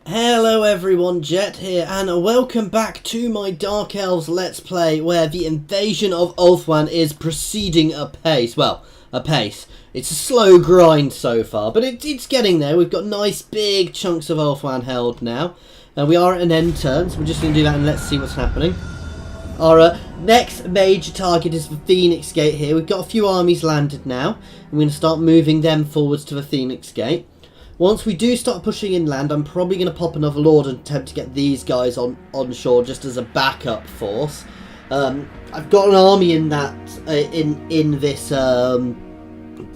Hello everyone, Jet here, and welcome back to my Dark Elves Let's Play, where the invasion of Ulthuan is proceeding apace. Well, apace. It's a slow grind so far, but it's getting there. We've got nice big chunks of Ulthuan held now. We are at an end turn, so we're just going to do that and let's see what's happening. Our next major target is the Phoenix Gate here. We've got a few armies landed now. We're going to start moving them forwards to the Phoenix Gate. Once we do start pushing inland, I'm probably going to pop another Lord and attempt to get these guys on shore just as a backup force. I've got an army in that in this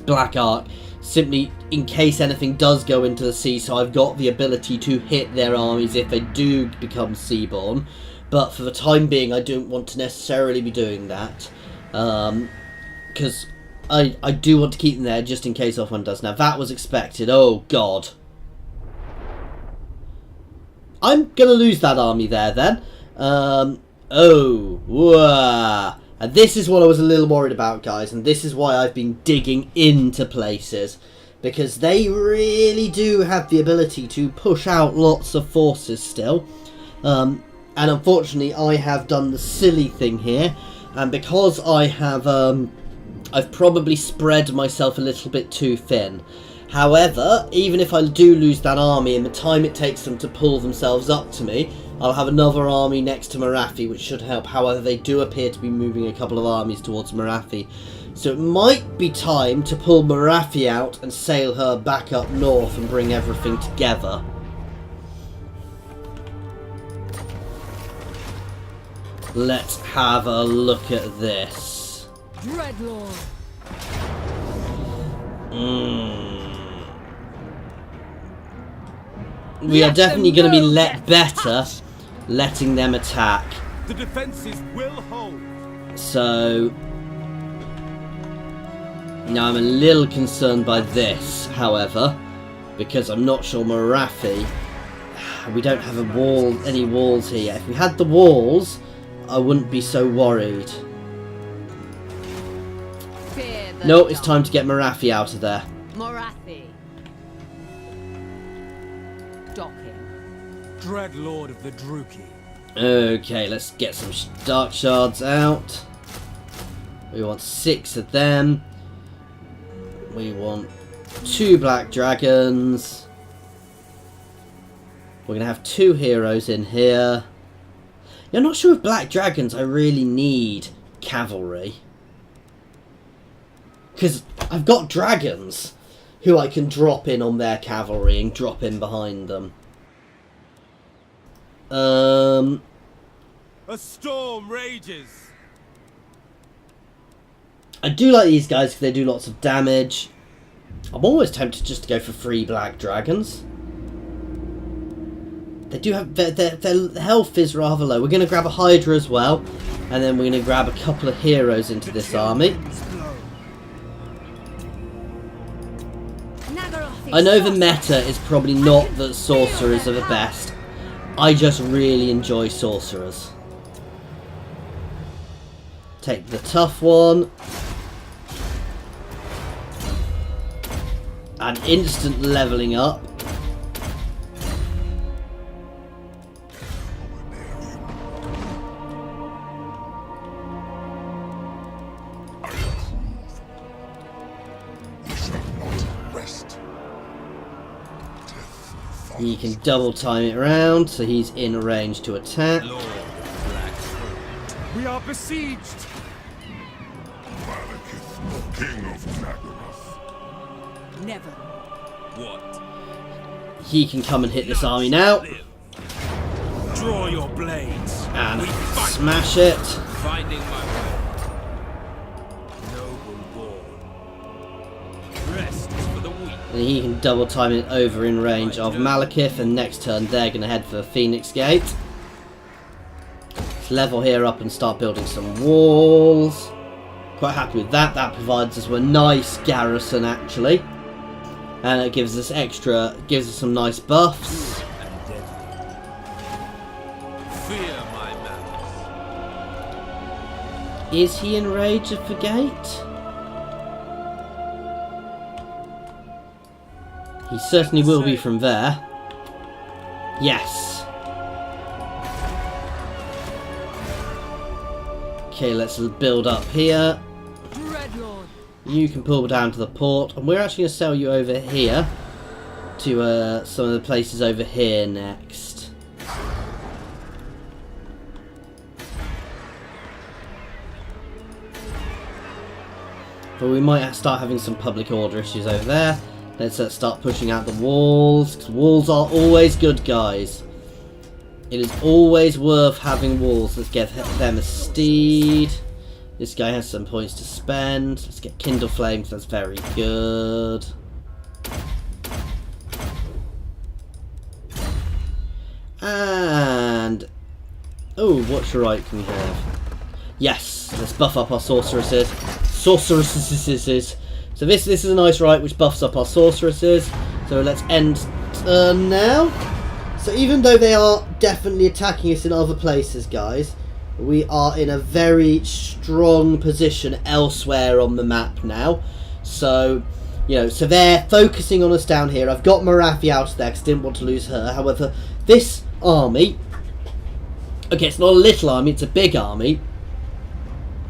Black Ark, simply in case anything does go into the sea, so I've got the ability to hit their armies if they do become seaborne. But for the time being, I don't want to necessarily be doing that, because I do want to keep them there just in case Ulthuan does. Now that was expected. Oh god. I'm going to lose that army there then. And this is what I was a little worried about, guys. And this is why I've been digging into places. Because they really do have the ability to push out lots of forces still. And unfortunately I have done the silly thing here. And because I have... I've probably spread myself a little bit too thin. However, even if I do lose that army, in the time it takes them to pull themselves up to me, I'll have another army next to Marathi, which should help. However, they do appear to be moving a couple of armies towards Marathi. So it might be time to pull Marathi out and sail her back up north and bring everything together. Let's have a look at this. Dreadlord. We are definitely going to be better letting them attack. The defenses will hold. So now I'm a little concerned by this, however, because I'm not sure Marathi. We don't have any walls here yet. If we had the walls, I wouldn't be so worried. No, it's time to get Marathi out of there. Marathi. Docking. Dreadlord of the Druki. Okay, let's get some Dark Shards out. We want 6 of them. We want 2 Black Dragons. We're going to have 2 heroes in here. I'm not sure if Black Dragons I really need cavalry. Because I've got dragons who I can drop in on their cavalry and drop in behind them. A storm rages. I do like these guys because they do lots of damage. I'm always tempted just to go for 3 Black Dragons. They do have... Their health is rather low. We're going to grab a Hydra as well. And then we're going to grab a couple of heroes into this army. I know the meta is probably not that sorcerers are the best. I just really enjoy sorcerers. Take the tough one. And instant leveling up. He can double time it around, so he's in range to attack. We are besieged. Malekith, king of Nagaroth. Never. What? He can come and hit this army now. Draw your blades. And smash it. Finding my way. Noble born. Rest is for the weak. And he can double time it over in range of Malekith, and next turn they're going to head for the Phoenix Gate. Let's level here up and start building some walls. Quite happy with that. That provides us with a nice garrison actually. And it gives us some nice buffs. Fear my malice. Is he in range of the gate? He certainly will be from there. Yes. Okay, let's build up here. Dreadlord. You can pull down to the port, and we're actually going to sell you over here to some of the places over here next. But we might start having some public order issues over there. Let's start pushing out the walls, because walls are always good, guys. It is always worth having walls. Let's get them a steed. This guy has some points to spend. Let's get Kindle Flames. That's very good. And... oh, what's your right can we have? Yes, let's buff up our sorceresses. Sorceresses. So this is a nice right which buffs up our sorceresses. So let's end turn now. So even though they are definitely attacking us in other places, guys, we are in a very strong position elsewhere on the map now. So, you know, so they're focusing on us down here. I've got Marathi out there because I didn't want to lose her. However, this army, okay, it's not a little army, it's a big army.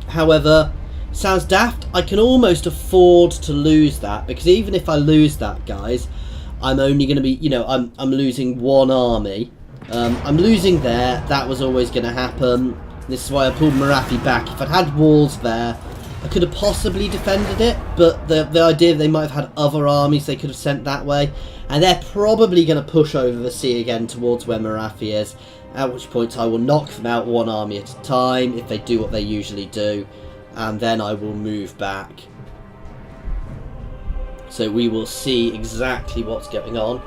However, sounds daft, I can almost afford to lose that, because even if I lose that, guys, I'm only going to be, you know, I'm losing one army. I'm losing there. That was always going to happen. This is why I pulled Marathi back. If I'd had walls there, I could have possibly defended it, but the idea they might have had other armies they could have sent that way, and they're probably going to push over the sea again towards where Marathi is, at which point I will knock them out one army at a time if they do what they usually do, and then I will move back. So we will see exactly what's going on.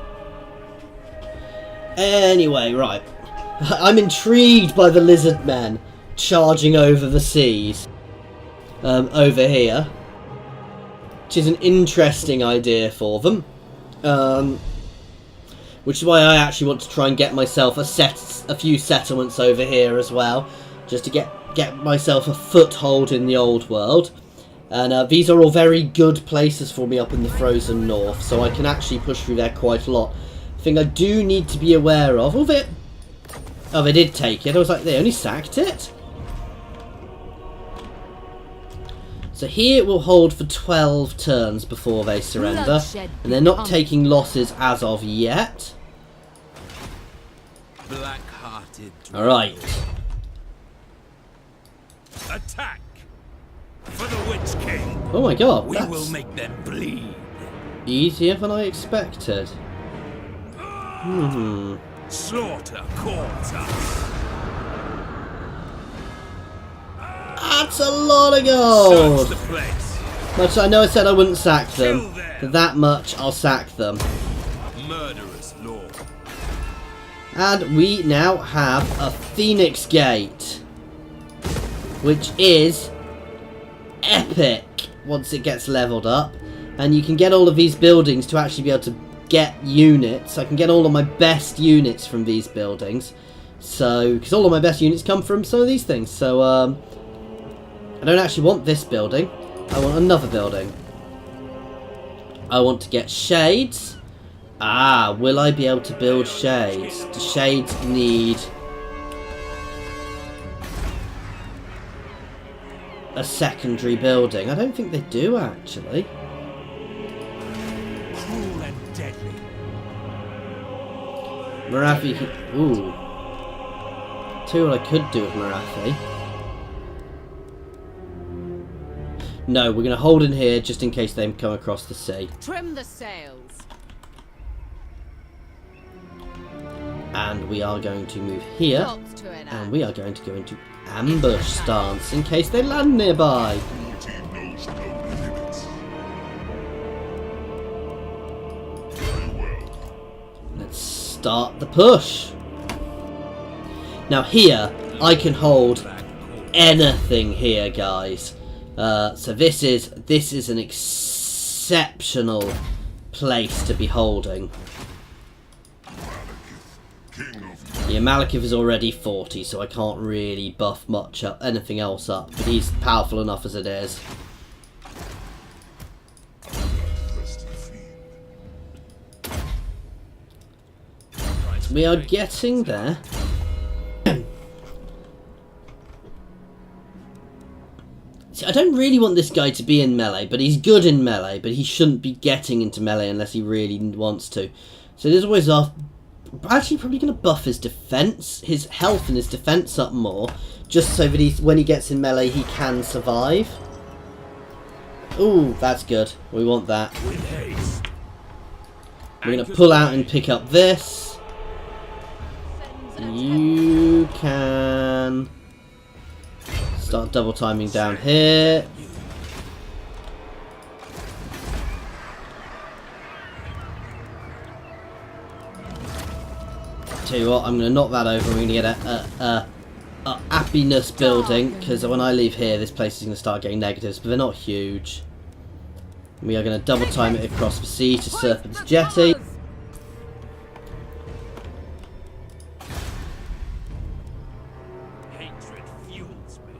Anyway, right. I'm intrigued by the lizard men charging over the seas. Over here. Which is an interesting idea for them. Which is why I actually want to try and get myself a few settlements over here as well. Just to get myself a foothold in the old world. And these are all very good places for me up in the frozen north, so I can actually push through there quite a lot. The thing I do need to be aware of... oh, they did take it. I was like, they only sacked it? So here it will hold for 12 turns before they surrender. And they're not taking losses as of yet. Black-hearted. Alright. Attack! For the Witch King! Oh my god, We that's will make them bleed. easier than I expected. Slaughter calls us. That's a lot of gold! Search the place. Much I know I said I wouldn't sack them. Kill them. For that much, I'll sack them. Murderous lord. And we now have a Phoenix Gate. Which is epic once it gets leveled up. And you can get all of these buildings to actually be able to get units. I can get all of my best units from these buildings. So, because all of my best units come from some of these things. So, I don't actually want this building. I want another building. I want to get shades. Ah, will I be able to build shades? Do shades need a secondary building? I don't think they do, actually. Cruel and deadly. Marathi... ooh. Tell you what I could do with Marathi. No, we're going to hold in here just in case they come across the sea. Trim the sails. And we are going to move here. Plots to enact. And we are going to go into ambush stance in case they land nearby. Your team knows no limits. Very well. Let's start the push. Now here, I can hold anything here, guys. So this is an exceptional place to be holding. King of Yeah, Malekith is already 40, so I can't really buff much up, anything else up, but he's powerful enough as it is. We are getting there. See, I don't really want this guy to be in melee, but he's good in melee, but he shouldn't be getting into melee unless he really wants to. So there's always off. Actually, probably going to buff his defense, his health and his defense up more, just so that when he gets in melee, he can survive. Ooh, that's good. We want that. With haste. We're going to pull out and pick up this. You can start double timing down here. Tell you what, I'm going to knock that over. We're going to get a happiness building, because when I leave here, this place is going to start getting negatives, but they're not huge. We are going to double time it across the sea to Serpent's Jetty. Hatred fuels me.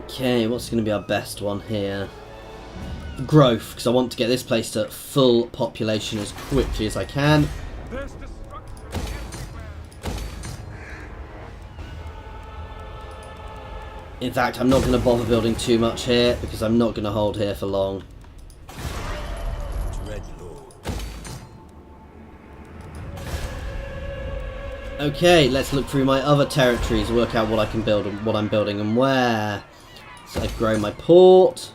Okay, what's going to be our best one here? Growth, because I want to get this place to full population as quickly as I can. There's destruction everywhere. In fact, I'm not going to bother building too much here, because I'm not going to hold here for long. Dread Lord. Okay, let's look through my other territories, work out what I can build and what I'm building and where. So I've grown my port.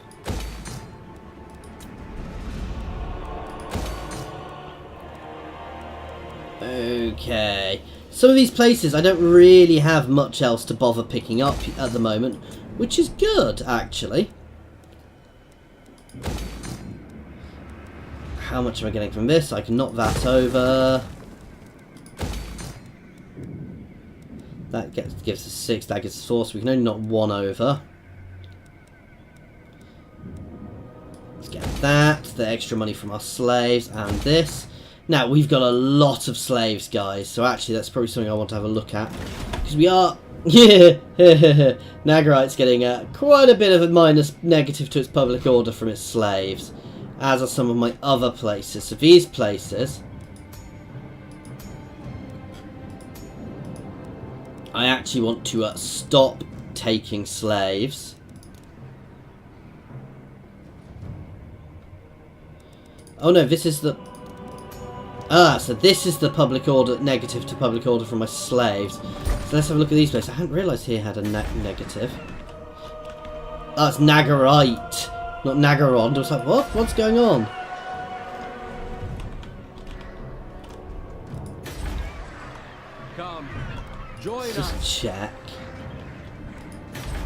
Okay. Some of these places I don't really have much else to bother picking up at the moment, which is good, actually. How much am I getting from this? I can knock that over. That gives us 6, that gives us 4, so we can only knock 1 over. Let's get that, the extra money from our slaves, and this. Now, we've got a lot of slaves, guys, so actually that's probably something I want to have a look at. Because we are... Yeah! Nagarite's getting quite a bit of a minus negative to its public order from its slaves. As are some of my other places. So these places... I actually want to stop taking slaves. Oh no, this is the... Ah, so this is the public order, negative to public order from my slaves. So let's have a look at these places. I hadn't realised here had a negative. Oh, it's Nagarite, not Nagarond. I was like, what? What's going on? Come, join us. Just check.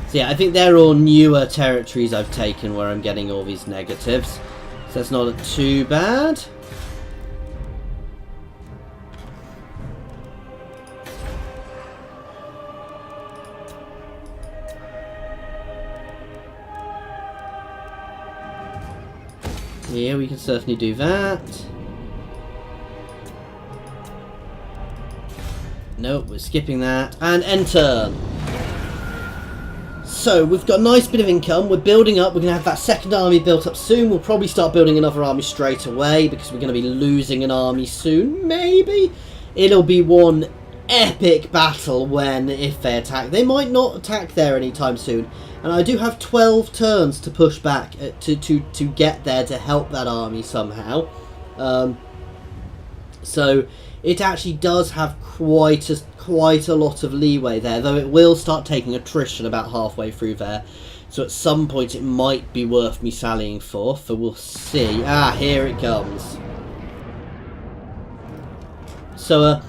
So yeah, I think they're all newer territories I've taken where I'm getting all these negatives. So that's not too bad. Yeah, we can certainly do that. Nope, we're skipping that. And enter. So, we've got a nice bit of income. We're building up. We're going to have that second army built up soon. We'll probably start building another army straight away, because we're going to be losing an army soon. Maybe. It'll be one epic battle when, if they attack. They might not attack there anytime soon. And I do have 12 turns to push back to get there to help that army somehow. So it actually does have quite a lot of leeway there, though it will start taking attrition about halfway through there. So at some point it might be worth me sallying forth, so we'll see. Ah, here it comes. So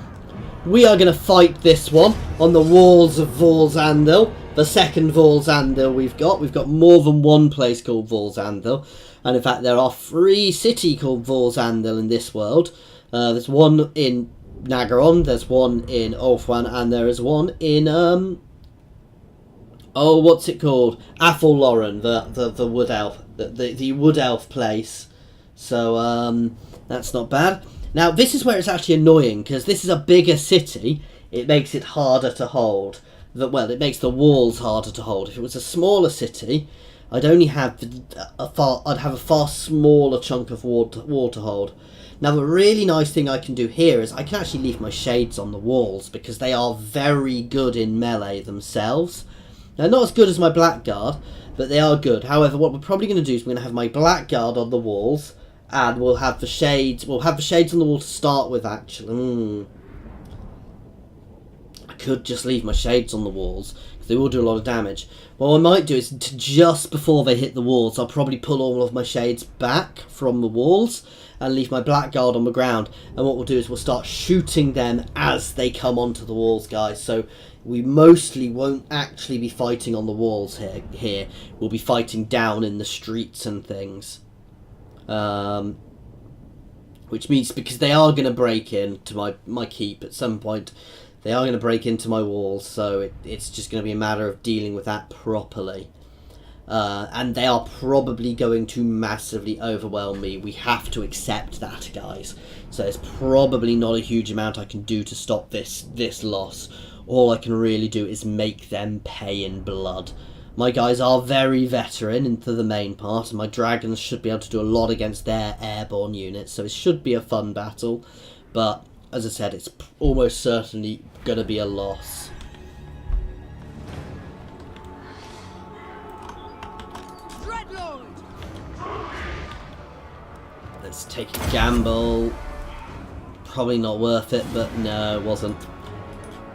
we are going to fight this one on the walls of Vauls Anvil. The second Vauls Anvil we've got. We've got more than one place called Vauls Anvil. And in fact, there are 3 cities called Vauls Anvil in this world. There's one in Nagaron, there's one in Ulthuan, and there is one in, oh, what's it called? Athelloren, the wood elf, the wood elf place. So, that's not bad. Now, this is where it's actually annoying, because this is a bigger city. It makes it harder to hold. Well, it makes the walls harder to hold. If it was a smaller city, I'd only have I'd have a far smaller chunk of wall to hold. Now the really nice thing I can do here is I can actually leave my shades on the walls because they are very good in melee themselves. Now not as good as my blackguard, but they are good. However, what we're probably going to do is we're going to have my blackguard on the walls, and we'll have the shades on the wall to start with actually. I could just leave my shades on the walls because they will do a lot of damage. What I might do is just before they hit the walls, I'll probably pull all of my shades back from the walls and leave my blackguard on the ground. And what we'll do is we'll start shooting them as they come onto the walls, guys. So we mostly won't actually be fighting on the walls here. We'll be fighting down in the streets and things. Which means because they are going to break into my keep at some point. They are going to break into my walls, so it's just going to be a matter of dealing with that properly. And they are probably going to massively overwhelm me. We have to accept that, guys. So there's probably not a huge amount I can do to stop this loss. All I can really do is make them pay in blood. My guys are very veteran into the main part, and my dragons should be able to do a lot against their airborne units, so it should be a fun battle. But as I said, it's almost certainly going to be a loss. Let's take a gamble. Probably not worth it, but no, it wasn't.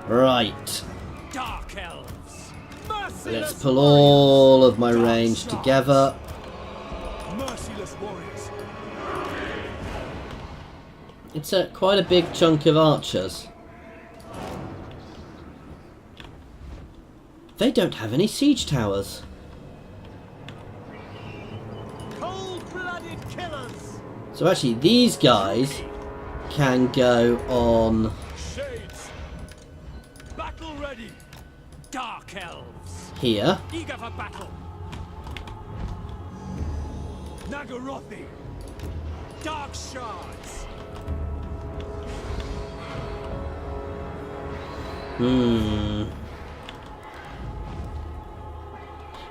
Right. Dark Elves. Let's pull all of my range together. Merciless warriors. It's quite a big chunk of archers. They don't have any siege towers. Cold-blooded killers. So actually these guys can go on... Shades. Battle ready. Dark Elves. here. Eager for battle. Nagarothi. Dark Shards.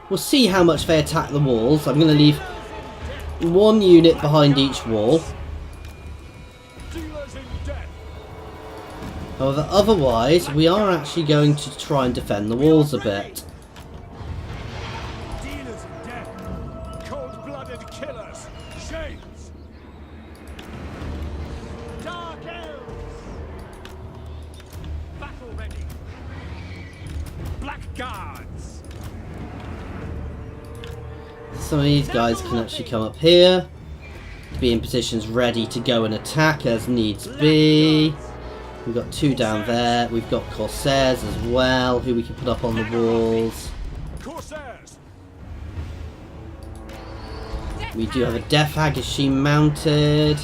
We'll see how much they attack the walls. I'm going to leave one unit behind each wall. Dealers in death. However, otherwise, we are actually going to try and defend the walls a bit. Dealers in death. Cold-blooded killers. Shades. Dark Elves. Battle ready. Black Guards. Some of these guys can actually come up here to be in positions ready to go and attack as needs be. We've got two down there. We've got Corsairs as well, who we can put up on the walls. Corsairs. We do have a Death Hag. Is she mounted?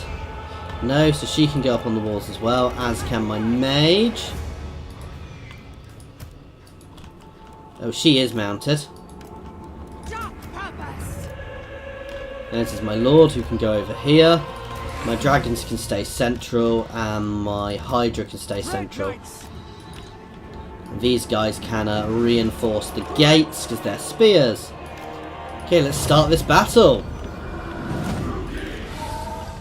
No, so she can go up on the walls as well, as can my mage. Oh, she is mounted. And this is my lord, who can go over here. My dragons can stay central, and my Hydra can stay central. And these guys can reinforce the gates, because they're spears. Okay, let's start this battle.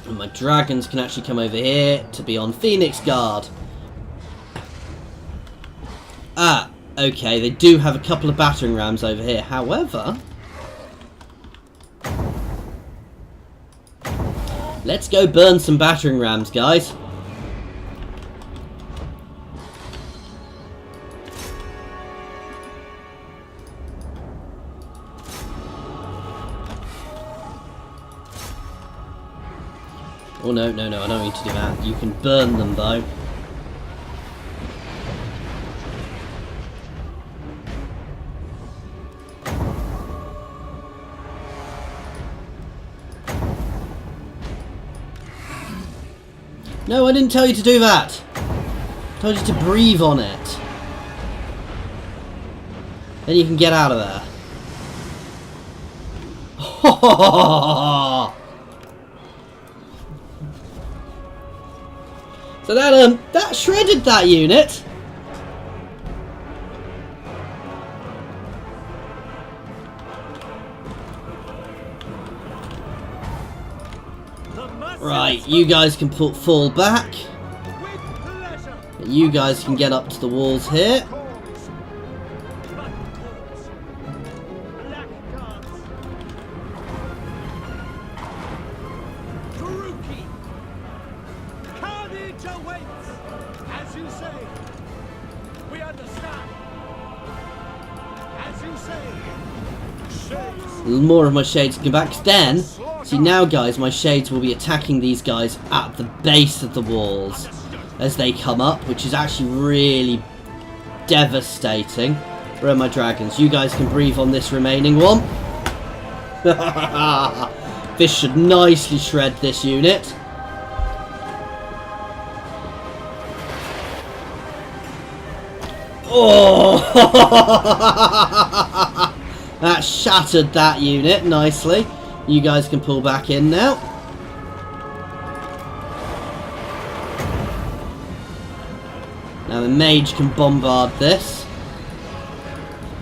And my dragons can actually come over here to be on Phoenix Guard. Ah, okay, they do have a couple of battering rams over here. However... let's go burn some battering rams, guys. Oh, no, no, no, I don't need to do that. You can burn them, though. No, I didn't tell you to do that. I told you to breathe on it. Then you can get out of there. So that shredded that unit. Right, you guys can fall back. With pleasure. You guys can get up to the walls here. Calls. Blood calls. Black guards. Karuki. Carnage awaits. As you say. We understand. As you say. Shades. More of my shades come back. 'Cause then, see now guys, my shades will be attacking these guys at the base of the walls as they come up, which is actually really devastating. Where are my dragons? You guys can breathe on this remaining one. This should nicely shred this unit. Oh! That shattered that unit nicely. You guys can pull back in now. Now the mage can bombard this.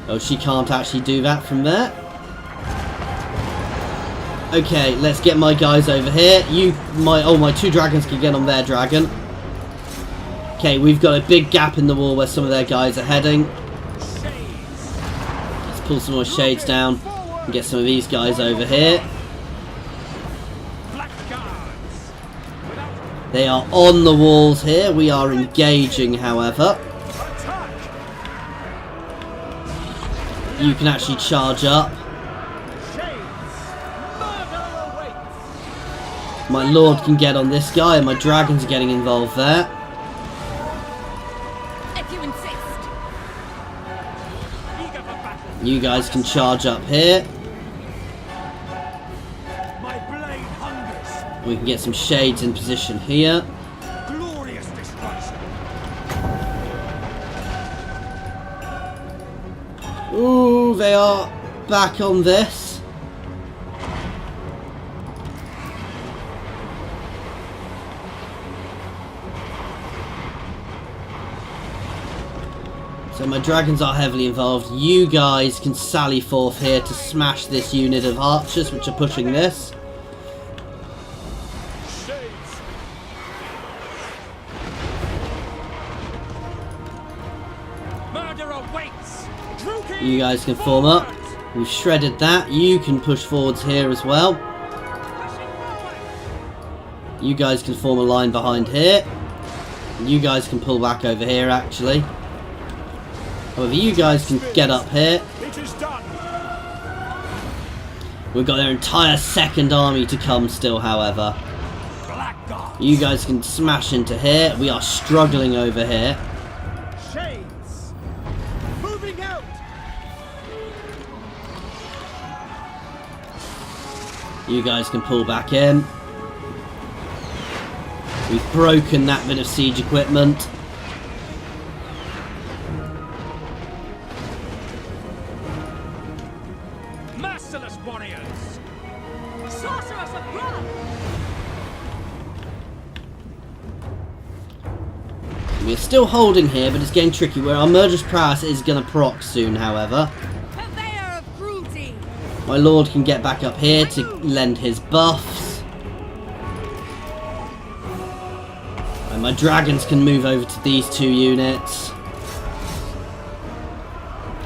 Oh, she can't actually do that from there. Okay, let's get my guys over here. My two dragons can get on their dragon. Okay, we've got a big gap in the wall where some of their guys are heading. Let's pull some more shades down and get some of these guys over here. Black guards. Without They are on the walls here. We are engaging, however. attack. You can actually charge up. Shades. Murder awaits. My lord can get on this guy, and my dragons are getting involved there. If you insist. Eager for battle. You guys can charge up here. My blade hungers. We can get some shades in position here. Glorious destruction. Ooh, they are back on this. So my dragons are heavily involved. You guys can sally forth here to smash this unit of archers which are pushing this. Shades. Murder awaits. Druki You guys can form up. forward. We've shredded that. You can push forwards here as well. Pushing forward. You guys can form a line behind here. You guys can pull back over here actually. However, you guys can get up here. It is done. We've got their entire second army to come still, however. Black guards. You guys can smash into here. We are struggling over here. Shades. Moving out. You guys can pull back in. We've broken that bit of siege equipment. Merciless warriors. Sorceress of blood. We're still holding here, but it's getting tricky. Where our murderous prowess is going to proc soon, however. Purveyor of cruelty. My lord can get back up here to lend his buffs. And my dragons can move over to these two units.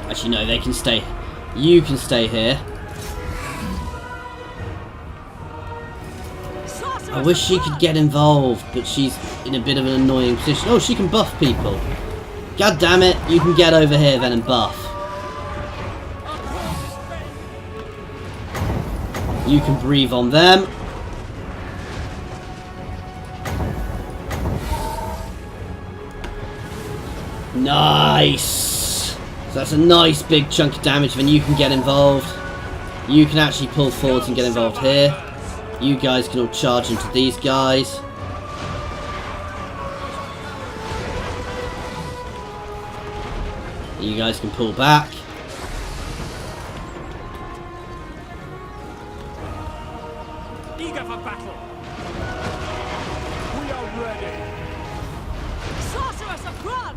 Actually, no, they can stay. You can stay here. Sorceress I wish of she blood. could get involved, but she's in a bit of an annoying position. Oh, she can buff people. God damn it, you can get over here then and buff. You can breathe on them. Nice! So that's a nice big chunk of damage, then you can get involved. You can actually pull forwards and get involved here. You guys can all charge into these guys. You guys can pull back. Eager for battle. We are ready. Sorceress of blood.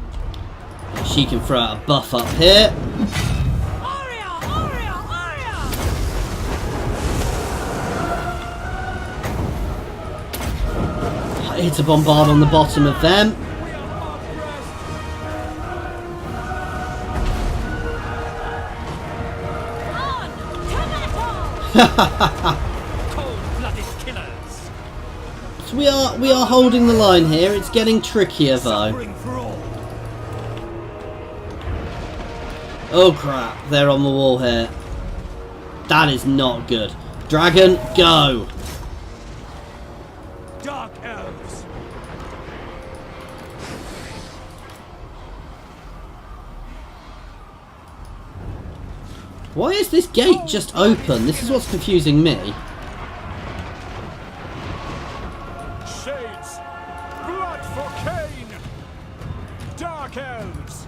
She can throw out a buff up here. Aria, Aria, Aria. Hit a bombard on the bottom of them. Cold-blooded killers. So we are holding the line here. It's getting trickier though. Suffering for all. Oh crap, they're on the wall here. That is not good. Dragon, go! Dark elves. Why is this gate just open? This is what's confusing me. Shades. Blood for Cain. Dark elves.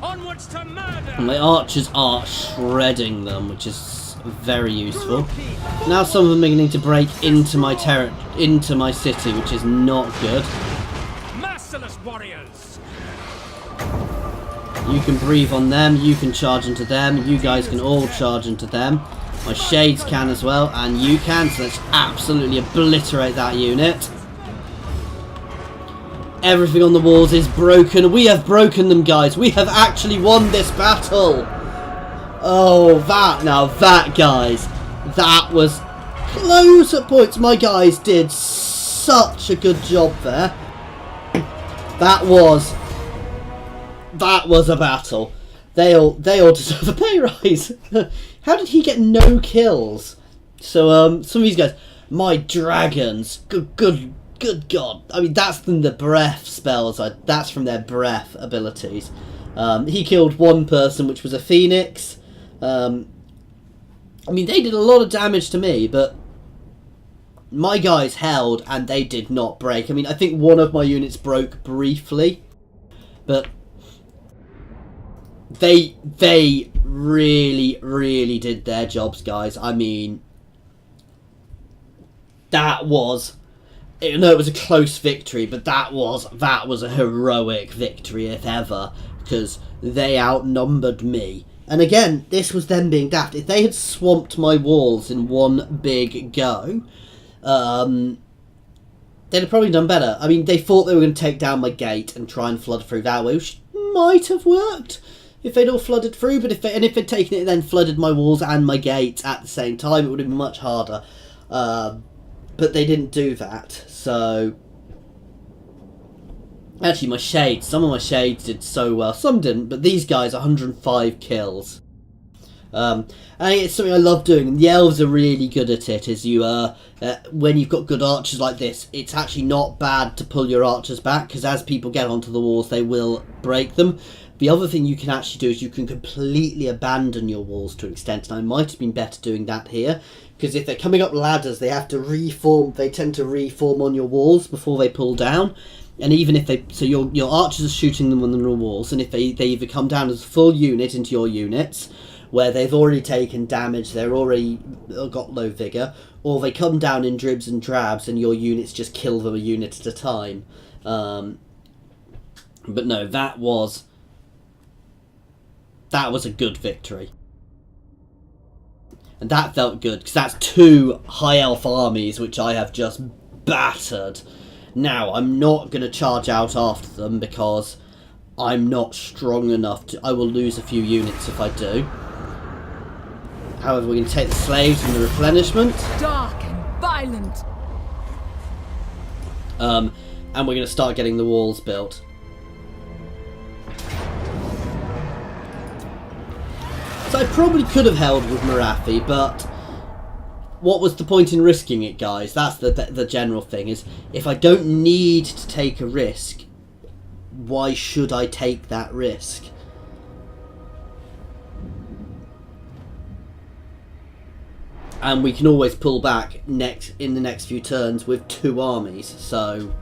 Onwards to murder. And my archers are shredding them, which is very useful. Now some of them are beginning to break into my into my city, which is not good. Merciless warriors. You can breathe on them, you can charge into them, you guys can all charge into them. My shades can as well, and you can, so let's absolutely obliterate that unit. Everything on the walls is broken. We have broken them, guys. We have actually won this battle. Oh, that, guys, that was close at points. My guys did such a good job there. That was a battle. They all deserve a pay rise. How did he get no kills? So some of these guys, my dragons, good God. I mean, that's from the breath spells. That's from their breath abilities. He killed one person, which was a phoenix. I mean, they did a lot of damage to me, but my guys held and they did not break. I mean, I think one of my units broke briefly, but they really did their jobs, guys. I mean, that was, I know it was a close victory, but that was a heroic victory if ever, because they outnumbered me. And again, this was them being daft. If they had swamped my walls in one big go, they'd have probably done better. I mean, they thought they were going to take down my gate and try and flood through that way, which might have worked if they'd all flooded through. But if they'd taken it and then flooded my walls and my gate at the same time, it would have been much harder. But they didn't do that. So actually, my shades, some of my shades did so well, some didn't, but these guys, 105 kills. And it's something I love doing, and the elves are really good at it, is you, when you've got good archers like this, it's actually not bad to pull your archers back, because as people get onto the walls, they will break them. The other thing you can actually do is you can completely abandon your walls to an extent, and I might have been better doing that here, because if they're coming up ladders, they have to reform, they tend to reform on your walls before they pull down. And even if they, so your archers are shooting them on the walls, and if they either come down as a full unit into your units, where they've already taken damage, they're already got low vigour, or they come down in dribs and drabs, and your units just kill them a unit at a time. But no, that was a good victory. And that felt good, because that's 2 high elf armies which I have just battered. Now, I'm not going to charge out after them because I'm not strong enough to... I will lose a few units if I do. However, we're going to take the slaves and the replenishment. Dark and violent. And we're going to start getting the walls built. So I probably could have held with Marathi, but what was the point in risking it, guys? That's the general thing, is if I don't need to take a risk, why should I take that risk? And we can always pull back in the next few turns with 2 armies, so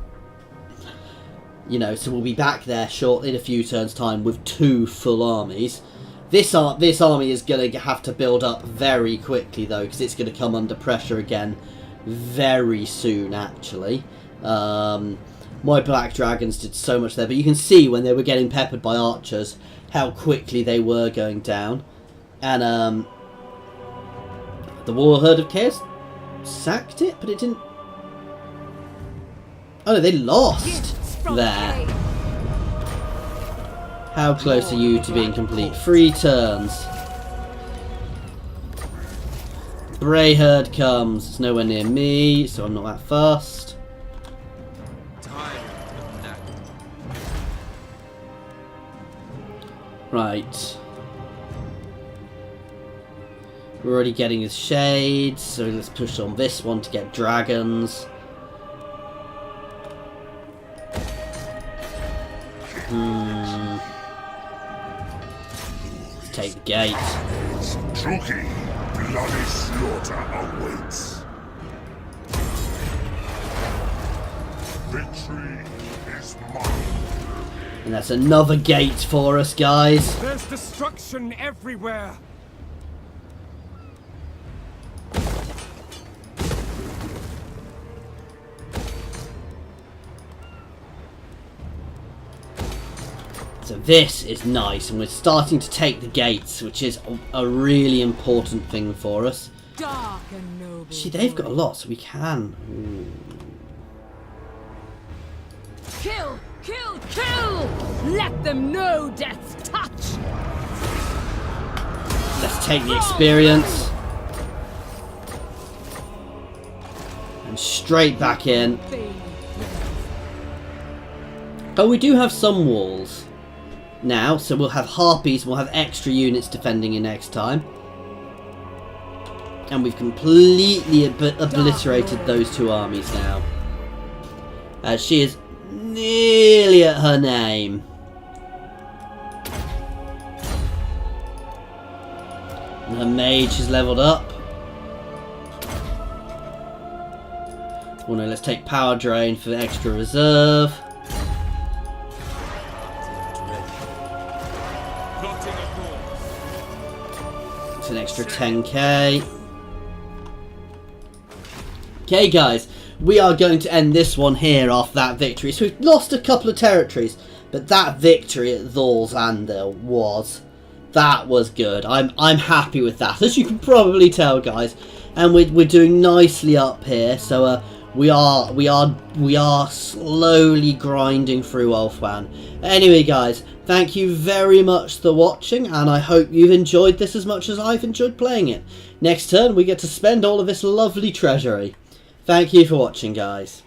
you know, so we'll be back there in a few turns' time with 2 full armies. This army is going to have to build up very quickly, though, because it's going to come under pressure again very soon, actually. My black dragons did so much there, but you can see when they were getting peppered by archers how quickly they were going down. And the War Herd of Chaos sacked it, but it didn't... Oh no, they lost Gifts from there. Cain. How close are you to being complete? 3 turns. Brayherd comes. It's nowhere near me, so I'm not that fast. Right. We're already getting his shades, so let's push on this one to get dragons. Let's take the gate. Truki, bloody slaughter awaits. Victory is mine. And that's another gate for us, guys. There's destruction everywhere. So this is nice, and we're starting to take the gates, which is a really important thing for us. Dark and noble. See, they've got a lot, so we can. Kill! Kill! Kill! Let them know death's touch! Let's take the experience. And straight back in. But we do have some walls now, so we'll have harpies, we'll have extra units defending you next time. And we've completely obliterated those 2 armies now. She is nearly at her name. And her mage is leveled up. Oh no, let's take power drain for the extra reserve. It's an extra 10k. Okay guys, we are going to end this one here after that victory. So we've lost a couple of territories, but that victory at Vauls Anvil was good. I'm happy with that, as you can probably tell, guys. And we're doing nicely up here. So we are slowly grinding through Ulthuan. Anyway, guys, thank you very much for watching, and I hope you've enjoyed this as much as I've enjoyed playing it. Next turn, we get to spend all of this lovely treasury. Thank you for watching, guys.